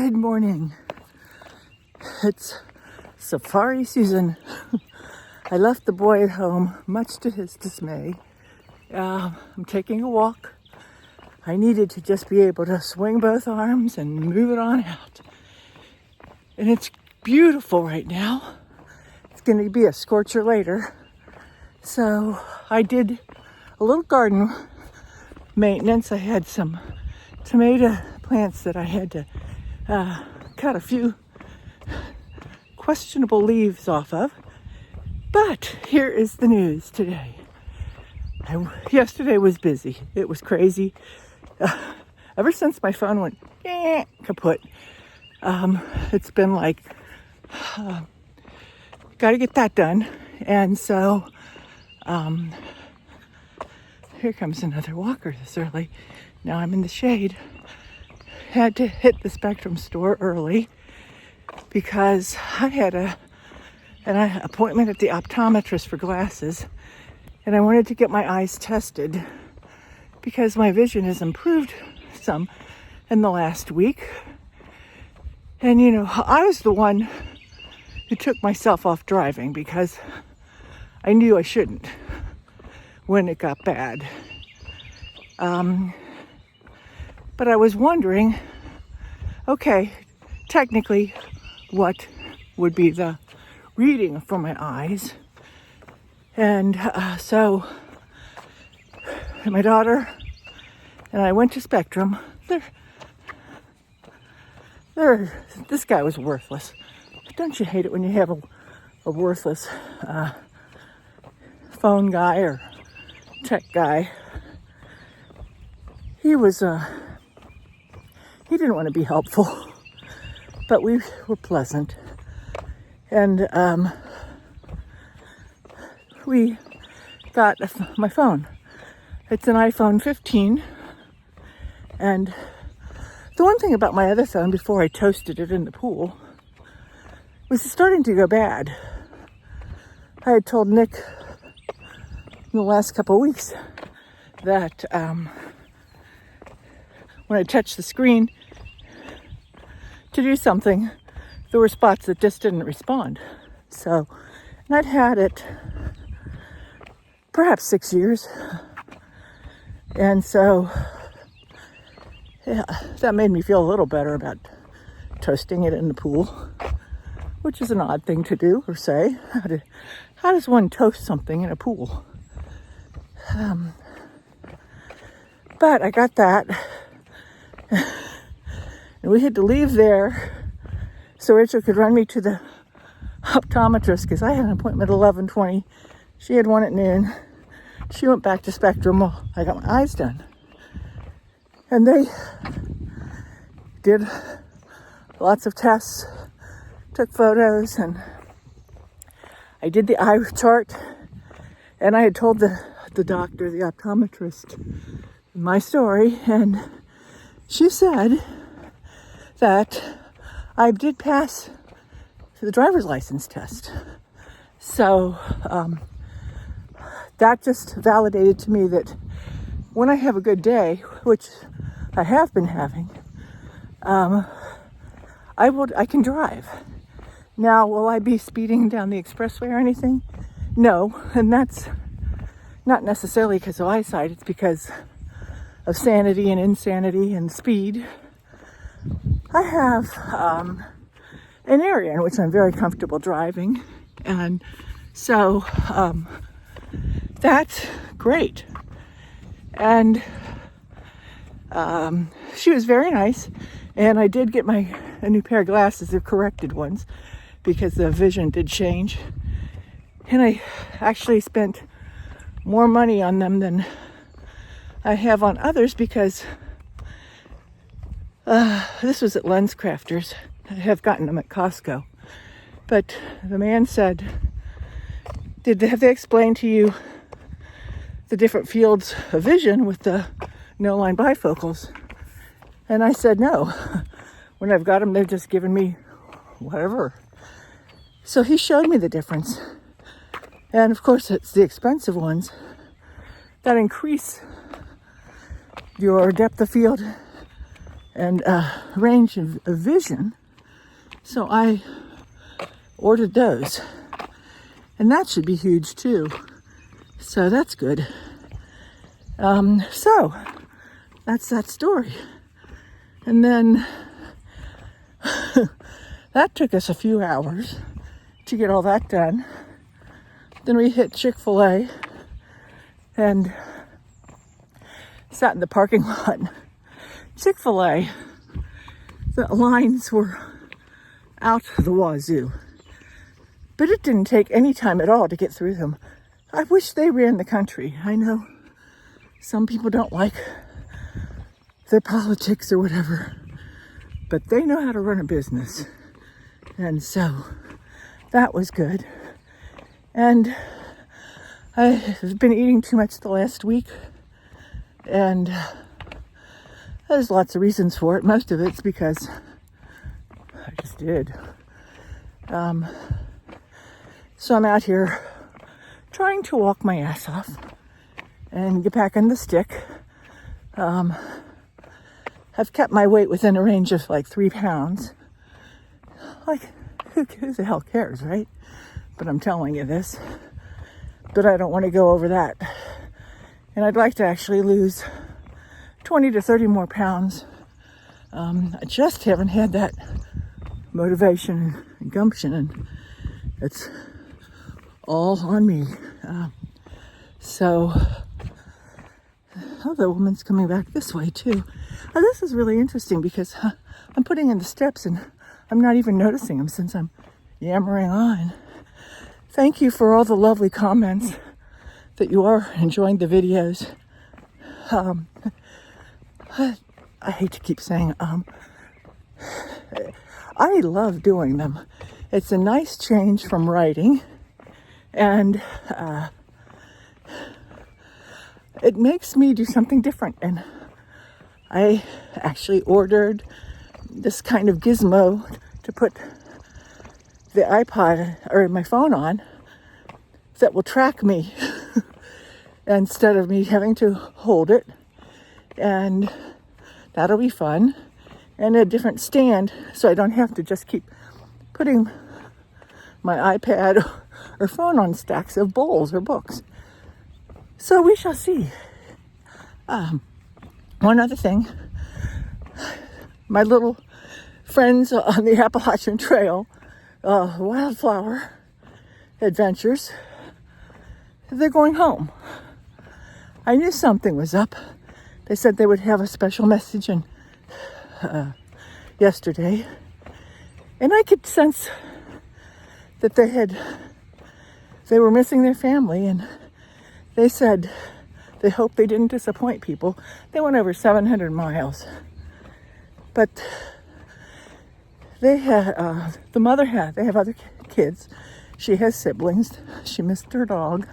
Good morning. It's safari season. I left the boy at home, much to his dismay. I'm taking a walk. I needed to just be able to swing both arms and move it on out. And it's beautiful right now. It's going to be a scorcher later. So I did a little garden maintenance. I had some tomato plants that I had to cut a few questionable leaves off of. But here is the news today. Yesterday was busy. It was crazy. Ever since my phone went kaput, it's been like, got to get that done. And so here comes another walker this early. Now I'm in the shade. Had to hit the Spectrum store early because I had an appointment at the optometrist for glasses, and I wanted to get my eyes tested because my vision has improved some in the last week. And you know, I was the one who took myself off driving because I knew I shouldn't when it got bad. But I was wondering, okay, technically, what would be the reading for my eyes? And so my daughter and I went to Spectrum. This guy was worthless. Don't you hate it when you have a worthless phone guy or tech guy? He didn't want to be helpful, but we were pleasant. And we got my phone. It's an iPhone 15. And the one thing about my other phone before I toasted it in the pool was it's starting to go bad. I had told Nick in the last couple of weeks that when I touched the screen to do something, there were spots that just didn't respond. So, and I'd had it perhaps 6 years. And so, yeah, that made me feel a little better about toasting it in the pool, which is an odd thing to do or say. How does one toast something in a pool? But I got that. And we had to leave there so Rachel could run me to the optometrist because I had an appointment at 11:20. She had one at noon. She went back to Spectrum while I got my eyes done. And they did lots of tests, took photos, and I did the eye chart. And I had told the doctor, the optometrist, my story, and she said that I did pass the driver's license test. So that just validated to me that when I have a good day, which I have been having, I can drive. Now, will I be speeding down the expressway or anything? No, and that's not necessarily because of eyesight. It's because of sanity and insanity and speed. I have an area in which I'm very comfortable driving, and so that's great. And she was very nice, and I did get a new pair of glasses, the corrected ones, because the vision did change. And I actually spent more money on them than I have on others because this was at LensCrafters. I have gotten them at Costco. But the man said, have they explained to you the different fields of vision with the no-line bifocals? And I said, no. When I've got them, they're just giving me whatever. So he showed me the difference. And of course, it's the expensive ones that increase your depth of field and range of vision. So I ordered those. And that should be huge too. So that's good. So that's that story. And then that took us a few hours to get all that done. Then we hit Chick-fil-A and sat in the parking lot. Chick-fil-A, the lines were out the wazoo. But it didn't take any time at all to get through them. I wish they ran the country. I know some people don't like their politics or whatever, but they know how to run a business. And so that was good. And I've been eating too much the last week, and there's lots of reasons for it. Most of it's because I just did. So I'm out here trying to walk my ass off and get back on the stick. I've kept my weight within a range of like 3 pounds. Like, who the hell cares, right? But I'm telling you this. But I don't want to go over that. And I'd like to actually lose 20 to 30 more pounds. I just haven't had that motivation and gumption, and it's all on me. So the woman's coming back this way too. This is really interesting because I'm putting in the steps and I'm not even noticing them since I'm yammering on. Thank you for all the lovely comments that you are enjoying the videos. I hate to keep saying I love doing them. It's a nice change from writing, and it makes me do something different. And I actually ordered this kind of gizmo to put the iPod or my phone on that will track me instead of me having to hold it. And that'll be fun. And a different stand so I don't have to just keep putting my iPad or phone on stacks of bowls or books. So we shall see. One other thing, my little friends on the Appalachian Trail, wildflower adventures, they're going home. I knew something was up. They said they would have a special message in yesterday, and I could sense that they were missing their family, and they said they hoped they didn't disappoint people. They went over 700 miles, but they have other kids. She has siblings. She missed her dog,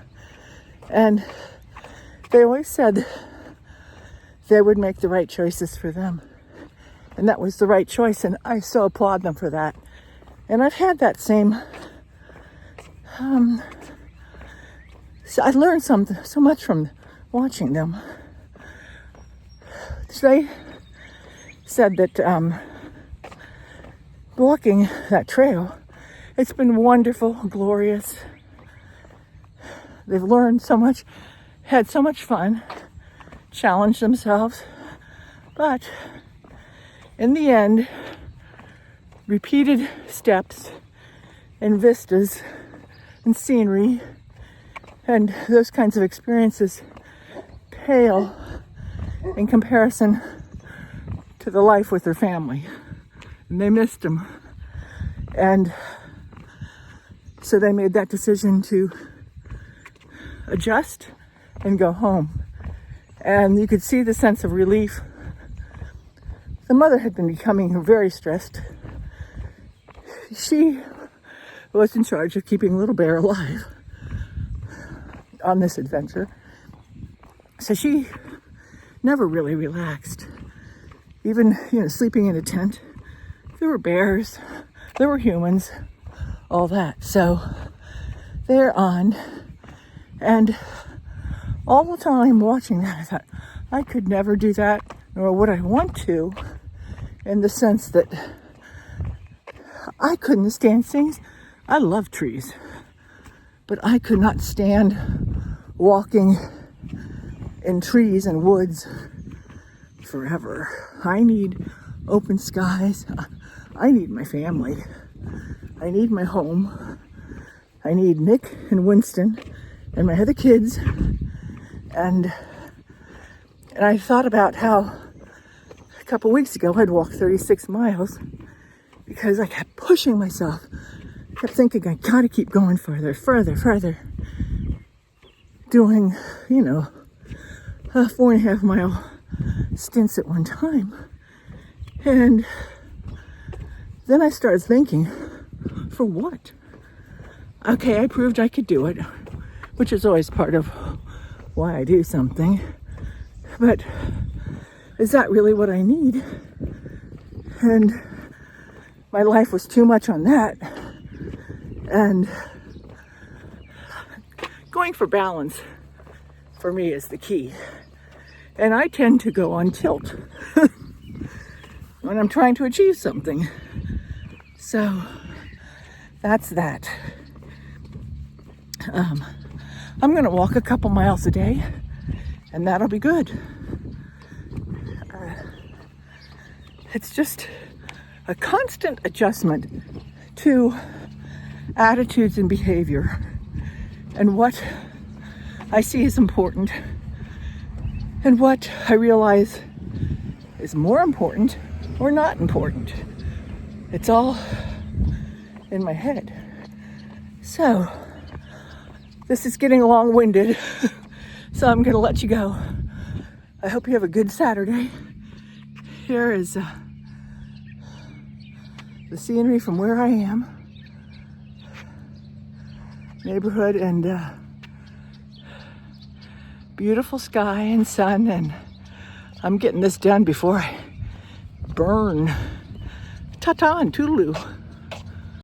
and they always said they would make the right choices for them. And that was the right choice, and I so applaud them for that. And I've had that same, so I learned so much from watching them. They said that walking that trail, it's been wonderful, glorious. They've learned so much, had so much fun, challenged themselves, but in the end, repeated steps and vistas and scenery and those kinds of experiences pale in comparison to the life with their family. And they missed them. And so they made that decision to adjust and go home. And you could see the sense of relief. The mother had been becoming very stressed. She was in charge of keeping Little Bear alive on this adventure. So she never really relaxed. Even, sleeping in a tent. There were bears, there were humans, all that. So they're on. And all the time watching that, I thought, I could never do that, nor would I want to. in the sense that I couldn't stand things. I love trees, but I could not stand walking in trees and woods forever. I need open skies. I need my family. I need my home. I need Nick and Winston and my other kids. And I thought about how a couple weeks ago I'd walked 36 miles because I kept pushing myself. I kept thinking I gotta keep going further, doing, 4.5 mile stints at one time. And then I started thinking, for what? Okay, I proved I could do it, which is always part of why I do something. But is that really what I need? And my life was too much on that. And going for balance for me is the key. And I tend to go on tilt when I'm trying to achieve something. So that's that. I'm going to walk a couple miles a day, and that'll be good. It's just a constant adjustment to attitudes and behavior and what I see as important and what I realize is more important or not important. It's all in my head. So this is getting long-winded, so I'm gonna let you go. I hope you have a good Saturday. Here is the scenery from where I am. Neighborhood and beautiful sky and sun, and I'm getting this done before I burn. Ta-ta and toodaloo.